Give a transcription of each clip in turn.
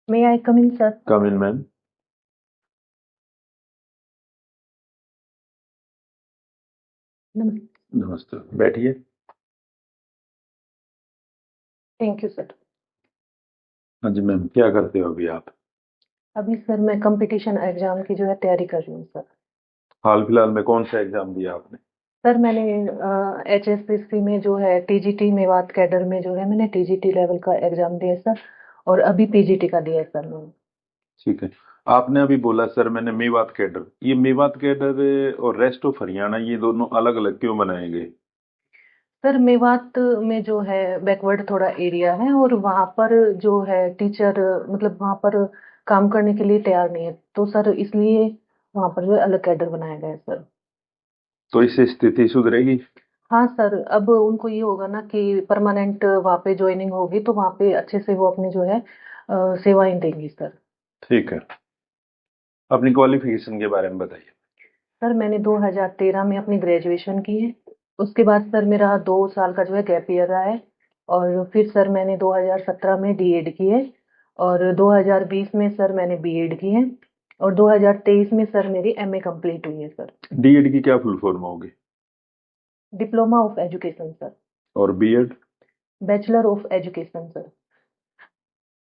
May I come in, sir? Come in ma'am. Namaste. नमस्ते, बैठिए। Thank you, sir. हाँ जी ma'am, क्या करते हो अभी आप? अभी सर मैं कंपटीशन एग्जाम की जो है तैयारी कर रही हूँ सर। हाल फिलहाल में कौन सा एग्जाम दिया आपने? सर मैंने HSCC में जो है TGT मेवात कैडर में जो है मैंने TGT लेवल का एग्जाम दिया सर। और अभी PGT का दिया है सर मैंने। ठीक है। आपने अभी बोला सर मैंने मेवात कैडर, ये मेवात कैडर और रेस्ट ऑफ हरियाणा ये दोनों अलग अलग क्यों बनाए गए? सर मेवात में जो है बैकवर्ड थोड़ा एरिया है और वहाँ पर जो है टीचर मतलब वहाँ पर काम करने के लिए तैयार नहीं है, तो सर इसलिए वहाँ पर जो है अलग कैडर बनाया गया है सर। तो इससे स्थिति सुधरेगी? हाँ सर, अब उनको ये होगा ना कि परमानेंट वहाँ पे ज्वाइनिंग होगी तो वहाँ पे अच्छे से वो अपनी जो है सेवाएं देंगी सर। ठीक है। अपनी क्वालिफिकेशन के बारे में बताइए। सर मैंने 2013 में अपनी ग्रेजुएशन की है। उसके बाद सर मेरा 2 साल का जो है गैप ईयर रहा है। और फिर सर मैंने 2017 में डीएड की है। और 2020 में सर मैंने बीएड की है। और 2023 में सर मेरी एमए कंप्लीट हुई है सर। डीएड की क्या फुल फॉर्म होगी? Diploma of education sir. और B Ed? Bachelor of education sir.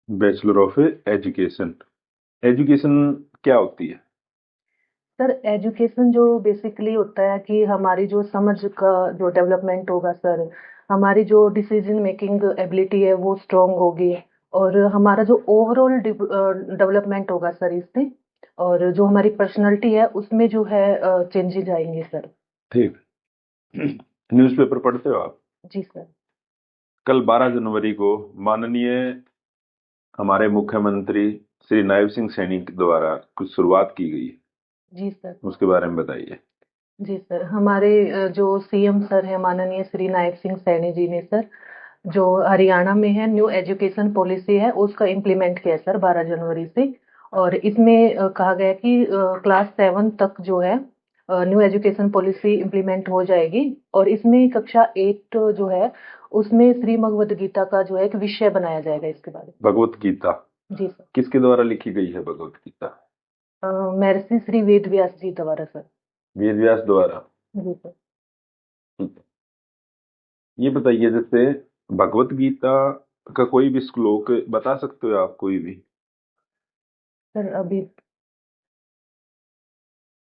Bachelor of education. Education क्या होती है? सर एजुकेशन जो बेसिकली होता है कि हमारी जो समझ का जो डेवलपमेंट होगा सर, हमारी जो डिसीजन मेकिंग एबिलिटी है वो स्ट्रांग होगी। और हमारा जो ओवरऑल डेवलपमेंट होगा सर इससे। और जो हमारी पर्सनालिटी है उसमें जो है चेंजेस आएंगे सर। ठीक। न्यूज़पेपर पढ़ते हो आप? जी सर। कल 12 जनवरी को माननीय हमारे मुख्यमंत्री श्री नायब सिंह सैनी के द्वारा कुछ शुरुआत की गई है, जी सर। उसके बारे में बताइए। जी सर, हमारे जो सीएम सर है माननीय श्री नायब सिंह सैनी जी ने सर जो हरियाणा में है न्यू एजुकेशन पॉलिसी है उसका इम्प्लीमेंट किया है सर 12 जनवरी से। और इसमें कहा गया है कि क्लास 7 तक जो है न्यू एजुकेशन पॉलिसी इम्प्लीमेंट हो जाएगी। और इसमें कक्षा 8 जो है उसमें श्री भगवद गीता का जो है एक विषय बनाया जाएगा इसके बारे भगवत गीता में। जी सर। किसके द्वारा लिखी गई है भगवत गीता? महर्षि श्री वेद व्यास जी द्वारा सर। वेद व्यास द्वारा। जी सर। ठीक है। ये बताइए जैसे भगवत गीता का कोई भी श्लोक बता सकते हो आप, कोई भी? सर अभी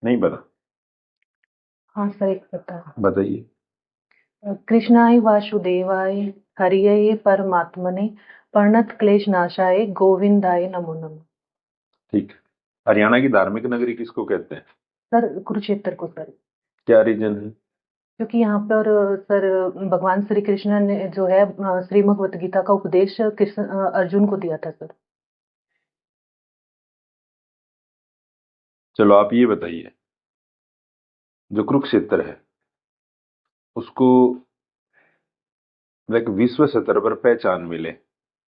नहीं बता? हाँ सर एक पता है। बताइए। कृष्णाय वासुदेवाय हरिये परमात्मने प्रणत क्लेश नाशाय गोविंदाय नमो नमः। ठीक। हरियाणा की धार्मिक नगरी किसको कहते हैं? सर कुरुक्षेत्र को सर। क्या रीजन है? क्योंकि यहाँ पर सर भगवान श्री कृष्ण ने जो है श्री भगवत गीता का उपदेश कृष्ण अर्जुन को दिया था सर। चलो आप ये बताइए, जो कुरुक्षेत्र है उसको एक विश्व स्तर पर पहचान मिले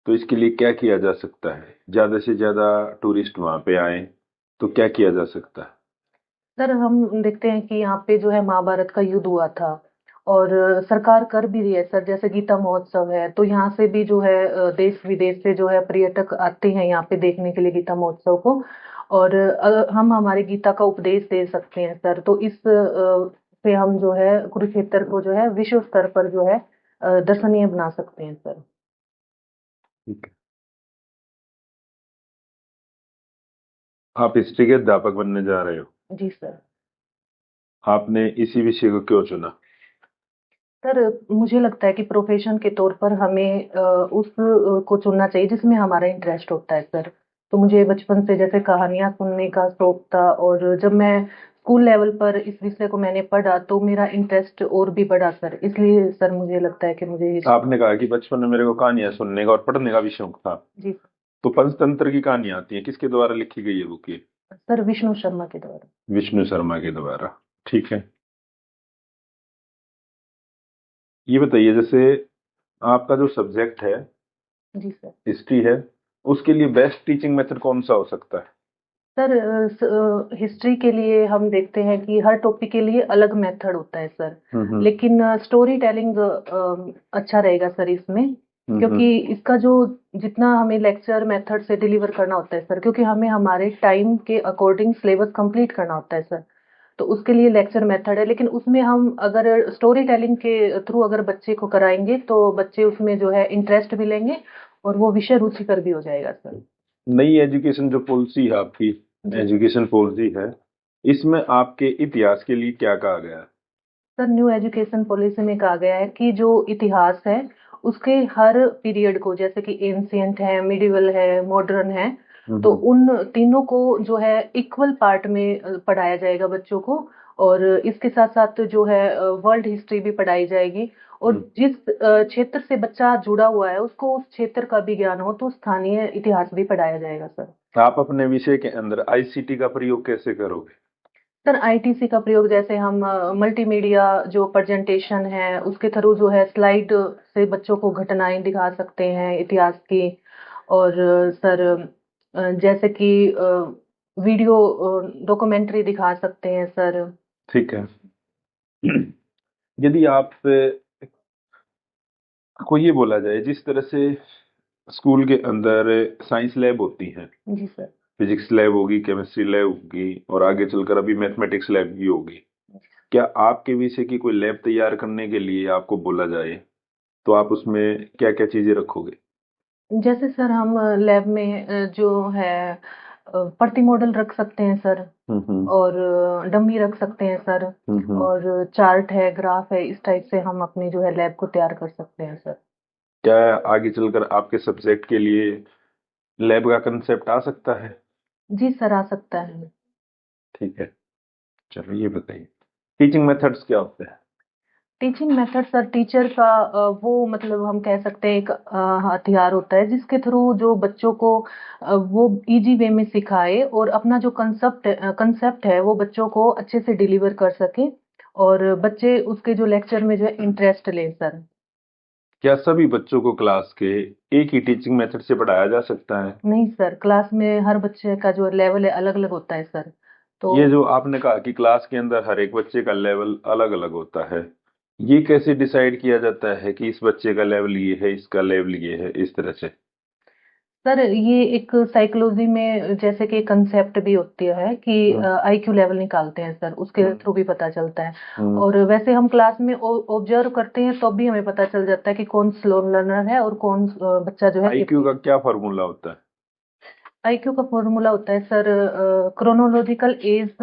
तो इसके लिए क्या किया जा सकता है? ज्यादा से ज्यादा टूरिस्ट वहां पे आए तो क्या किया जा सकता है? सर हम देखते हैं कि यहाँ पे जो है महाभारत का युद्ध हुआ था। और सरकार कर भी रही है सर, जैसे गीता महोत्सव है तो यहाँ से भी जो है देश विदेश से जो है पर्यटक आते हैं यहाँ पे देखने के लिए गीता महोत्सव को। और हम हमारे गीता का उपदेश दे सकते हैं सर, तो इस से हम जो है कुरुक्षेत्र को जो है विश्व स्तर पर जो है दर्शनीय बना सकते हैं सर। ठीक है। आप हिस्ट्री के अध्यापक बनने जा रहे हो, जी सर। आपने इसी विषय को क्यों चुना? सर मुझे लगता है कि प्रोफेशन के तौर पर हमें उस को चुनना चाहिए जिसमें हमारा इंटरेस्ट होता है सर। तो मुझे बचपन से जैसे कहानियां सुनने का शौक था और जब मैं स्कूल लेवल पर इस विषय को मैंने पढ़ा तो मेरा इंटरेस्ट और भी बढ़ा सर, इसलिए सर मुझे लगता है कि मुझे आपने कहा कि बचपन में मेरे को कहानियां सुनने का और पढ़ने का भी शौक था। जी तो पंचतंत्र की कहानियां आती हैं, किसके द्वारा लिखी गई है बुक ये? सर विष्णु शर्मा के द्वारा। विष्णु शर्मा के द्वारा। ठीक है। ये बताइए जैसे आपका जो सब्जेक्ट है जी सर। हिस्ट्री है, उसके लिए बेस्ट टीचिंग मेथड कौन सा हो सकता है? सर हिस्ट्री के लिए हम देखते हैं कि हर टॉपिक के लिए अलग मेथड होता है सर। हम्म। लेकिन स्टोरी टेलिंग अच्छा रहेगा सर इसमें। क्योंकि इसका जो जितना हमें लेक्चर मेथड से डिलीवर करना होता है सर, क्योंकि हमें हमारे टाइम के अकॉर्डिंग सिलेबस कंप्लीट करना होता है सर, तो उसके लिए लेक्चर मेथड है। लेकिन उसमें हम अगर स्टोरी टेलिंग के थ्रू अगर बच्चे को कराएंगे तो बच्चे उसमें जो है इंटरेस्ट भी लेंगे और वो विषय रुचिकर भी हो जाएगा सर। नई एजुकेशन जो पॉलिसी है आपकी, जी एजुकेशन पॉलिसी है, इसमें आपके इतिहास के लिए क्या कहा गया है? सर, न्यू एजुकेशन पॉलिसी में कहा गया है कि जो इतिहास है उसके हर पीरियड को, जैसे कि एंशियंट है, मिडिवल है, मॉडर्न है, तो उन तीनों को जो है इक्वल पार्ट में पढ़ाया जाएगा बच्चों को। और इसके साथ साथ जो है वर्ल्ड हिस्ट्री भी पढ़ाई जाएगी। और जिस क्षेत्र से बच्चा जुड़ा हुआ है उसको उस क्षेत्र का भी ज्ञान हो, तो स्थानीय इतिहास भी पढ़ाया जाएगा सर। आप अपने विषय के अंदर आईसीटी का प्रयोग कैसे करोगे? सर, आईटीसी का प्रयोग जैसे हम मल्टीमीडिया जो प्रेजेंटेशन है उसके थ्रू जो है स्लाइड से बच्चों को घटनाएं दिखा सकते हैं इतिहास की। और सर जैसे कि वीडियो डॉक्यूमेंट्री दिखा सकते हैं सर। ठीक है। यदि आप को ये बोला जाए, जिस तरह से स्कूल के अंदर साइंस लैब होती है, जी सर। फिजिक्स लैब होगी, केमिस्ट्री लैब होगी, और आगे चलकर अभी मैथमेटिक्स लैब भी होगी, क्या आपके विषय की कोई लैब तैयार करने के लिए आपको बोला जाए तो आप उसमें क्या क्या चीजें रखोगे? जैसे सर हम लैब में जो है प्रति मॉडल रख सकते हैं सर। और डमी रख सकते हैं सर। और चार्ट है, ग्राफ है, इस टाइप से हम अपनी जो है लैब को तैयार कर सकते हैं सर। क्या आगे चलकर आपके सब्जेक्ट के लिए लैब का कंसेप्ट आ सकता है? जी सर, आ सकता है। ठीक है। चलो ये बताइए, टीचिंग मेथड्स क्या होते हैं? टीचिंग मेथड सर, टीचर का वो मतलब हम कह सकते हैं एक हथियार होता है जिसके थ्रू जो बच्चों को वो इजी वे में सिखाए और अपना जो कंसेप्ट है वो बच्चों को अच्छे से डिलीवर कर सके और बच्चे उसके जो लेक्चर में जो है इंटरेस्ट ले सर। क्या सभी बच्चों को क्लास के एक ही टीचिंग मेथड से पढ़ाया जा सकता है? नहीं सर, क्लास में हर बच्चे का जो लेवल है अलग अलग होता है सर। तो ये जो आपने कहा कि क्लास के अंदर हर एक बच्चे का लेवल अलग अलग होता है, ये कैसे डिसाइड किया जाता है कि इस बच्चे का लेवल ये है, इसका लेवल ये है, इस तरह से? सर ये एक साइकोलॉजी में जैसे कि कंसेप्ट भी होती है कि आईक्यू लेवल निकालते हैं सर, उसके थ्रू भी पता चलता है। और वैसे हम क्लास में ऑब्जर्व करते हैं तो भी हमें पता चल जाता है कि कौन स्लो लर्नर है और कौन बच्चा जो है आईक्यू का क्या फॉर्मूला होता है? आईक्यू का फॉर्मूला होता है sir chronological age,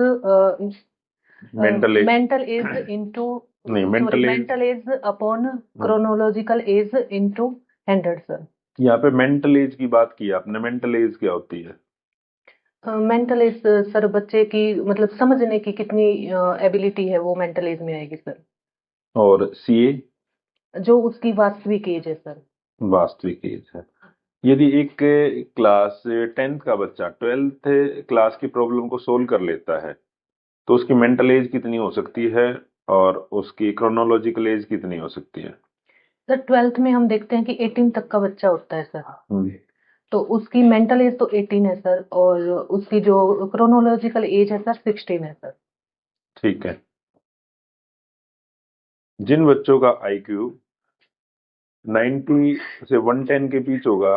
mental age, mental age into, नहीं sorry, mental age, mental age upon chronological age into 100 sir. यहाँ पे मेंटल एज की बात की आपने, मेंटल एज क्या होती है? मेंटल एज सर बच्चे की मतलब समझने की कितनी एबिलिटी है वो मेंटल एज में आएगी सर। और सीए? जो उसकी वास्तविक एज है सर। वास्तविक एज है। यदि एक क्लास 10th का बच्चा 12th क्लास की प्रॉब्लम को सोल्व कर लेता है तो उसकी मेंटल एज कितनी हो सकती है और उसकी क्रोनोलॉजिकल एज कितनी हो सकती है? सर 12th में हम देखते हैं कि 18 तक का बच्चा होता है सर। तो उसकी मेंटल एज तो 18 है सर और उसकी जो क्रोनोलॉजिकल एज है सर 16 है सर। ठीक है। जिन बच्चों का आईक्यू 90 से 110 के बीच होगा,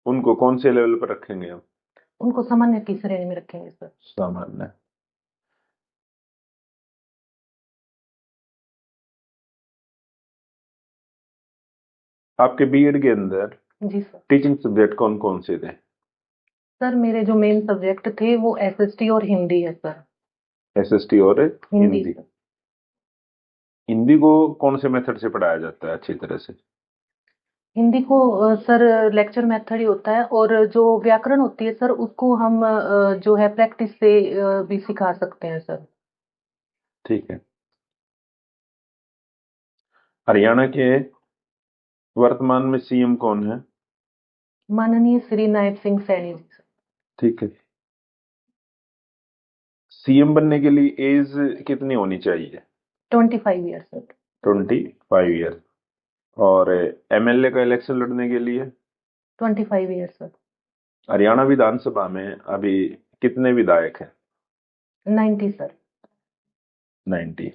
उनको कौन से लेवल पर रखेंगे हम? उनको सामान्य की श्रेणी में रखेंगे सर। सामान्य। आपके बीएड के अंदर जी सर। टीचिंग सब्जेक्ट कौन कौन से थे? सर मेरे जो मेन सब्जेक्ट थे वो एसएसटी और हिंदी है सर। एसएसटी और हिंदी हिंदी। सर। हिंदी को कौन से मेथड से पढ़ाया जाता है अच्छी तरह से? हिंदी को सर लेक्चर मेथड ही होता है और जो व्याकरण होती है सर उसको हम जो है प्रैक्टिस से भी सिखा सकते हैं सर। ठीक है। हरियाणा के वर्तमान में सीएम कौन है? माननीय श्री नायब सिंह सैनी जी। ठीक है। सीएम बनने के लिए एज कितनी होनी चाहिए? 25 ईयर सर। 25 ईयर। और एमएलए का इलेक्शन लड़ने के लिए? 25 ईयर सर। हरियाणा विधानसभा में अभी कितने विधायक हैं? 90 सर। 90।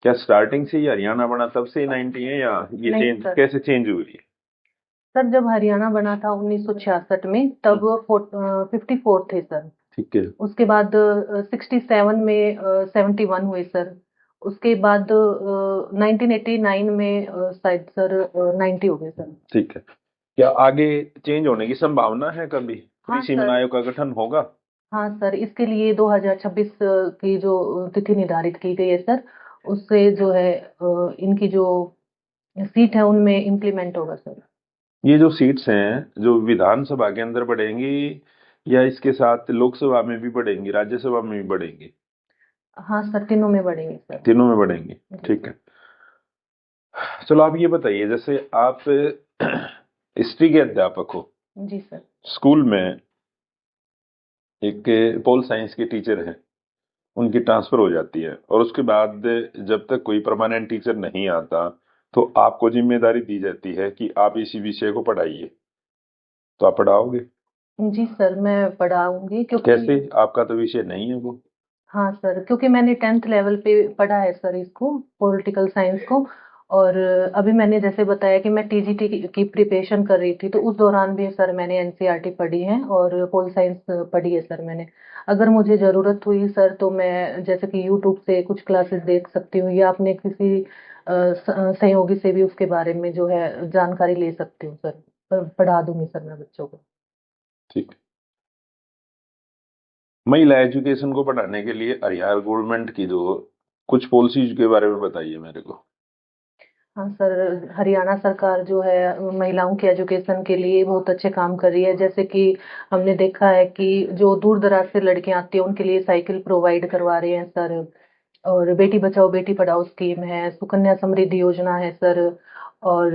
क्या स्टार्टिंग से ही हरियाणा बना तब से 90 है, या ये नहीं चेंज सर। कैसे चेंज हुई है? सर जब हरियाणा बना था 1966 में, तब 54 थे सर। ठीक है। उसके बाद 67 में 71 हुए सर। उसके बाद 1989 में शायद सर 90 हो गए सर। ठीक है। क्या आगे चेंज होने की संभावना है? कभी हाँ कृषि सर। आयोग का गठन होगा? हाँ सर, इसके लिए 2026 की जो तिथि निर्धारित की गई है सर, उससे जो है इनकी जो सीट है उनमें इम्प्लीमेंट होगा सर। ये जो सीट्स हैं जो विधानसभा के अंदर बढ़ेंगी, या इसके साथ लोकसभा में भी बढ़ेंगी, राज्यसभा में भी बढ़ेंगी? हाँ सर, तीनों में बढ़ेंगे सर। तीनों में बढ़ेंगी। जी ठीक सर। है। चलो आप ये बताइए, जैसे आप हिस्ट्री के अध्यापक हो, जी सर। स्कूल में एक पोल साइंस के टीचर हैं, उनकी ट्रांसफर हो जाती है, और उसके बाद जब तक कोई परमानेंट टीचर नहीं आता तो आपको जिम्मेदारी दी जाती है कि आप इसी विषय को पढ़ाइए। तो आप पढ़ाओगे? जी सर, मैं पढ़ाऊंगी क्योंकि कैसे? आपका तो विषय नहीं है वो। हाँ सर, क्योंकि मैंने 10th लेवल पे पढ़ा है सर इसको, पॉलिटिकल साइंस को। और अभी मैंने जैसे बताया कि मैं टीजीटी की प्रिपरेशन कर रही थी, तो उस दौरान भी सर मैंने एनसीईआरटी पढ़ी है और पोल साइंस पढ़ी है सर मैंने। अगर मुझे ज़रूरत हुई सर तो मैं जैसे कि यूट्यूब से कुछ क्लासेस देख सकती हूँ, या अपने किसी सहयोगी से भी उसके बारे में जो है जानकारी ले सकती हूँ सर। पढ़ा दूंगी सर मैं बच्चों को। ठीक। महिला एजुकेशन को बढ़ाने के लिए हरियाणा गवर्नमेंट की जो कुछ पॉलिसीज के बारे में बताइए मेरे को। हाँ सर, हरियाणा सरकार जो है महिलाओं के एजुकेशन के लिए बहुत अच्छे काम कर रही है। जैसे कि हमने देखा है कि जो दूर दराज से लड़कियां आती हैं उनके लिए साइकिल प्रोवाइड करवा रहे हैं सर। और बेटी बचाओ बेटी पढ़ाओ स्कीम है, सुकन्या समृद्धि योजना है सर। और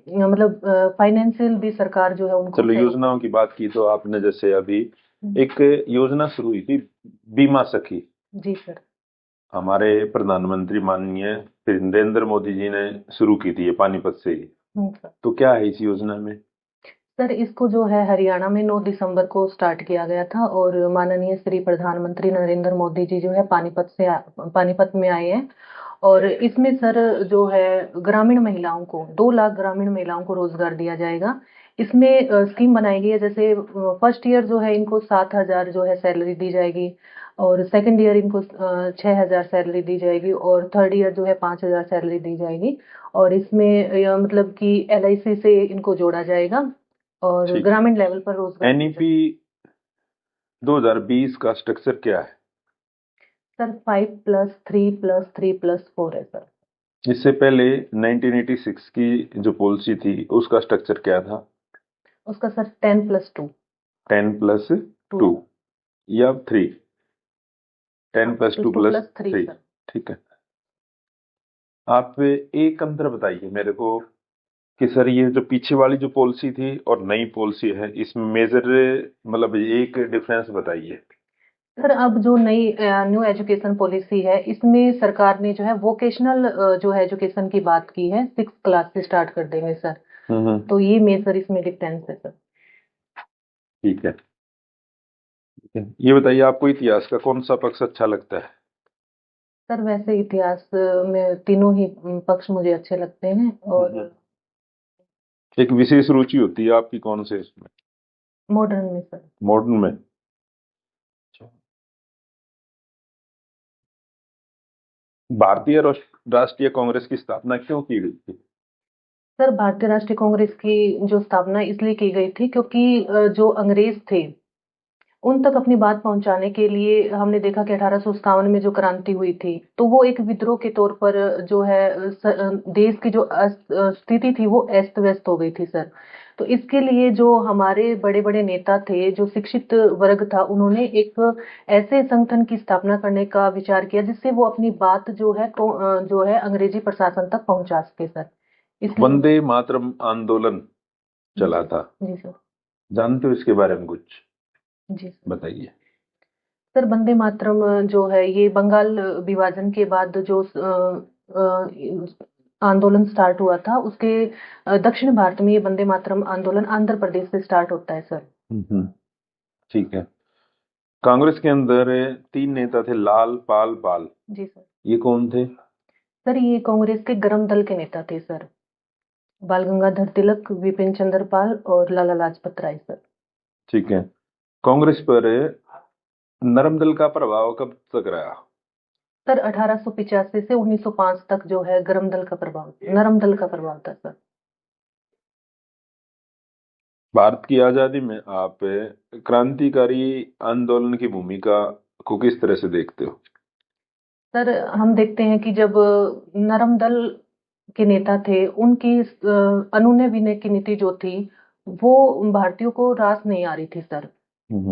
मतलब फाइनेंशियल भी सरकार जो है उनको चलो सहयोग। योजनाओं की बात की तो आपने जैसे अभी एक योजना शुरू हुई थी, बीमा सखी। जी सर। हमारे प्रधानमंत्री माननीय श्री नरेंद्र मोदी जी ने शुरू की थी, ये पानीपत से ही। सर। तो क्या है इस योजना में? सर इसको जो है हरियाणा में 9 दिसंबर को स्टार्ट किया गया था, और माननीय श्री प्रधानमंत्री नरेंद्र मोदी जी जो है पानीपत में आए हैं। और इसमें सर जो है ग्रामीण महिलाओं को 2 लाख ग्रामीण महिलाओं को रोजगार दिया जाएगा। इसमें स्कीम बनाई गई है, जैसे फर्स्ट ईयर जो है इनको 7,000 जो है सैलरी दी जाएगी। और सेकंड ईयर इनको 6,000 सैलरी दी जाएगी, और थर्ड ईयर जो है 5,000 सैलरी दी जाएगी। और इसमें मतलब कि एलआईसी से इनको जोड़ा जाएगा, और ठीक है। ग्रामीण लेवल पर रोजगार दिया एनईपी जाएगा। 2020 का स्ट्रक्चर क्या है? सर 5+3+3+4 है सर। इससे पहले 1986 की जो पॉलिसी थी उसका स्ट्रक्चर क्या था? उसका सर 10+2। 10+2 2। या 3? टेन हाँ, plus two two plus plus three three sir. ठीक है। आप एक अंतर बताइए मेरे को कि सर ये जो पीछे वाली जो पॉलिसी थी और नई पॉलिसी है, इसमें मेजर मतलब एक डिफरेंस बताइए। सर अब जो नई न्यू एजुकेशन पॉलिसी है, इसमें सरकार ने जो है वोकेशनल जो है एजुकेशन की बात की है, 6 क्लास से स्टार्ट कर देंगे सर। तो ये मेजर इसमें डिफरेंस है सर। ठीक है। ठीक है। ये बताइए आपको इतिहास का कौन सा पक्ष अच्छा लगता है? सर वैसे इतिहास में तीनों ही पक्ष मुझे अच्छे लगते हैं। हम्म। और एक विशेष रुचि होती है आपकी कौन से इसमें? मॉडर्न में सर। मॉडर्न में? भारतीय राष्ट्रीय कांग्रेस की स्थापना क्यों की गई थी? सर भारतीय राष्ट्रीय कांग्रेस की जो स्थापना इसलिए की गई थी क्योंकि जो अंग्रेज थे उन तक अपनी बात पहुंचाने के लिए हमने देखा कि 1857 में जो क्रांति हुई थी, तो वो एक विद्रोह के तौर पर जो है देश की जो स्थिति थी वो अस्त व्यस्त हो गई थी सर। तो इसके लिए जो हमारे बड़े बड़े नेता थे, जो शिक्षित वर्ग था, उन्होंने एक ऐसे संगठन की स्थापना करने का विचार किया जिससे वो अपनी बात जो है जो है अंग्रेजी प्रशासन तक पहुंचा सके सर। इसलिए वंदे मातरम आंदोलन जी चला सर। था, जी सर। जानते हो इसके बारे में कुछ? जी सर। बताइए। सर वंदे मातरम जो है ये बंगाल विभाजन के बाद जो आंदोलन स्टार्ट हुआ था, उसके दक्षिण भारत में ये वंदे मातरम आंदोलन आंध्र प्रदेश से स्टार्ट होता है सर। ठीक है। कांग्रेस के अंदर तीन नेता थे, लाल पाल पाल। जी सर। ये कौन थे? सर ये कांग्रेस के गरम दल के नेता थे सर, बाल गंगाधर तिलक, विपिन चंद्र पाल और लाला लाजपत राय सर। ठीक है। कांग्रेस पर नरम दल का प्रभाव कब तक रहा? सर 1885 से 1905 तक जो है गरम दल का प्रभाव, नरम दल का प्रभाव था सर। भारत की आजादी में आप क्रांतिकारी आंदोलन की भूमिका को किस तरह से देखते हो? सर हम देखते हैं कि जब नरम दल के नेता थे, उनकी अनुनय विनय की नीति जो थी वो भारतीयों को रास नहीं आ रही थी सर।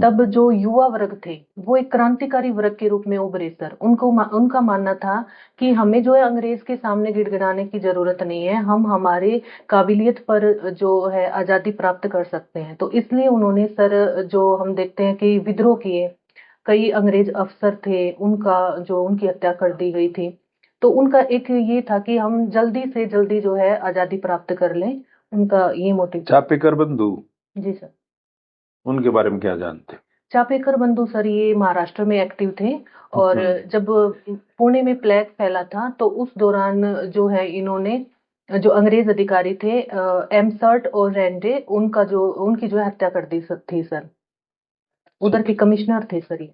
तब जो युवा वर्ग थे वो एक क्रांतिकारी वर्ग के रूप में उभरे सर। उनका मानना था कि हमें जो है अंग्रेज के सामने गिड़गिड़ाने की जरूरत नहीं है, हम हमारे काबिलियत पर जो है आजादी प्राप्त कर सकते हैं। तो इसलिए उन्होंने सर जो हम देखते हैं कि विद्रोह किए, कई अंग्रेज अफसर थे उनका जो उनकी हत्या कर दी गई थी। तो उनका एक ये था कि हम जल्दी से जल्दी जो है आजादी प्राप्त कर लें, उनका ये मोटिव था। चापेकर बंधु, जी सर। उनके बारे में क्या जानते हैं? चापेकर बंधु सर ये महाराष्ट्र में एक्टिव थे, और जब पुणे में प्लेग फैला था तो उस दौरान जो है इन्होंने जो अंग्रेज अधिकारी थे एमसर्ट और रेंडे, उनकी जो है हत्या कर दी थी सर। उधर के कमिश्नर थे सर ये।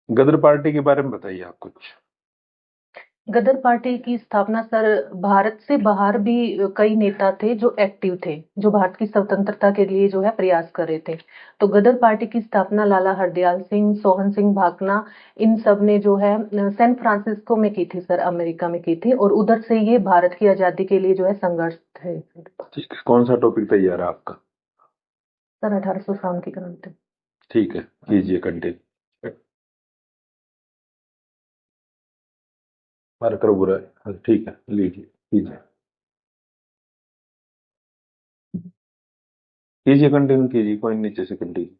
गदर पार्टी के बारे में बताइए आप कुछ। गदर पार्टी की स्थापना सर, भारत से बाहर भी कई नेता थे जो एक्टिव थे, जो भारत की स्वतंत्रता के लिए जो है प्रयास कर रहे थे। तो गदर पार्टी की स्थापना लाला हरदयाल सिंह, सोहन सिंह भाकना, इन सब ने जो है सैन फ्रांसिस्को में की थी सर, अमेरिका में की थी। और उधर से ये भारत की आजादी के लिए जो है संघर्ष थे। ठीक है, कौन सा टॉपिक तैयार है आपका? सर 1857 की क्रांति। ठीक है, कीजिए कंटिन्यू। मार्कर बुरा है, हाँ, ठीक है, लीजिए कीजिए। कीजिए कंटिन्यू कीजिए, कोई नीचे से कंटिन्यू।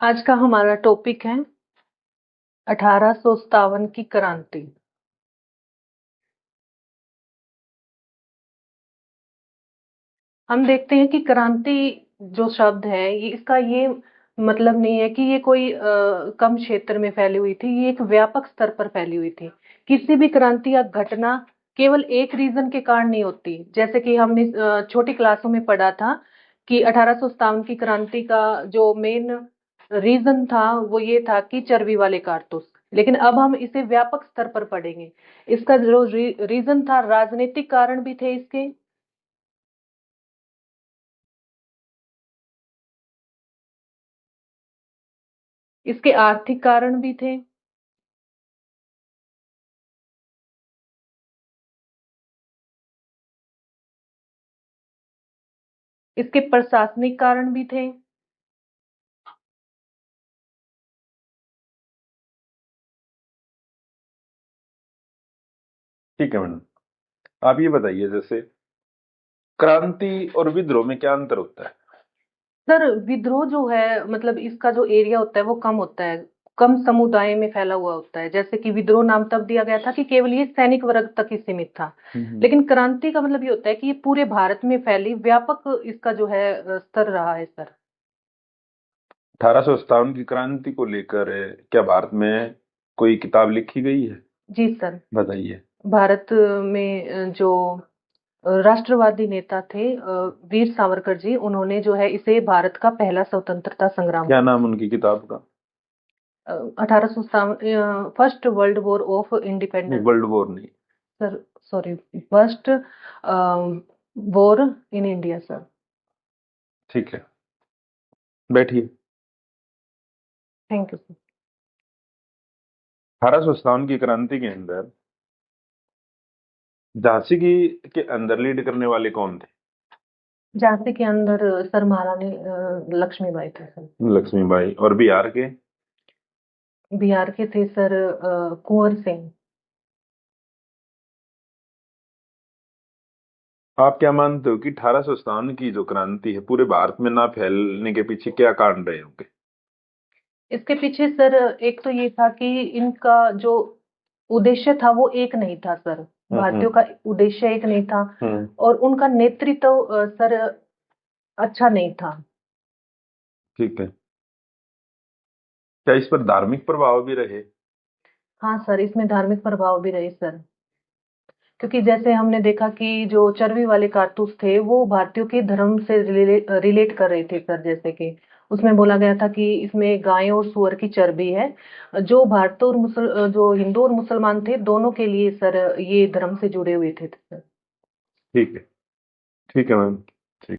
आज का हमारा टॉपिक है 1857 की क्रांति। हम देखते हैं कि क्रांति जो शब्द है ये, इसका ये मतलब नहीं है कि ये कोई कम क्षेत्र में फैली हुई थी, ये एक व्यापक स्तर पर फैली हुई थी। किसी भी क्रांति या घटना केवल एक रीजन के कारण नहीं होती। जैसे कि हमने छोटी क्लासों में पढ़ा था कि 1857 की क्रांति का जो मेन रीजन था वो ये था कि चर्बी वाले कारतूस। लेकिन अब हम इसे व्यापक स्तर पर पढ़ेंगे। इसका जो रीजन था, राजनीतिक कारण भी थे इसके, इसके आर्थिक कारण भी थे, इसके प्रशासनिक कारण भी थे। ठीक है मैडम, आप ये बताइए जैसे क्रांति और विद्रोह में क्या अंतर होता है? सर विद्रोह जो है मतलब इसका जो एरिया होता है वो कम होता है, कम समुदाय में फैला हुआ होता है। जैसे कि विद्रोह नाम तब दिया गया था कि केवल ये सैनिक वर्ग तक ही सीमित था। लेकिन क्रांति का मतलब ये होता है कि ये पूरे भारत में फैली, व्यापक इसका जो है स्तर रहा है सर। 1857 की क्रांति को लेकर क्या भारत में कोई किताब लिखी गई है? जी सर। बताइए। भारत में जो राष्ट्रवादी नेता थे वीर सावरकर जी, उन्होंने जो है इसे भारत का पहला स्वतंत्रता संग्राम, क्या नाम उनकी किताब का? 1857 first world war of independence. World war नहीं sir, sorry, first war in India sir. ठीक है, बैठिए। Thank you sir. 1857 की क्रांति के अंदर झांसी की के अंदर लीड करने वाले कौन थे? झांसी के अंदर सर महारानी लक्ष्मीबाई थे सर। लक्ष्मीबाई। और बिहार के? बिहार के थे सर कुंवर सिंह। आप क्या मानते हो कि 1857 की जो क्रांति है पूरे भारत में ना फैलने के पीछे क्या कारण रहे होंगे? इसके पीछे सर एक तो ये था कि इनका जो उद्देश्य था वो एक नहीं था सर। भारतीयों का उद्देश्य एक नहीं था और उनका नेतृत्व सर अच्छा नहीं था। ठीक है। क्या इस पर धार्मिक प्रभाव भी रहे? हाँ सर, इसमें धार्मिक प्रभाव भी रहे सर, क्योंकि जैसे हमने देखा कि जो चर्बी वाले कारतूस थे वो भारतीयों के धर्म से रिलेट कर रहे थे सर। जैसे कि उसमें बोला गया था कि इसमें गाय और सुअर की चर्बी है, जो भारतीय और जो हिंदू और मुसलमान थे दोनों के लिए सर ये धर्म से जुड़े हुए थे सर। ठीक है। ठीक है मैम।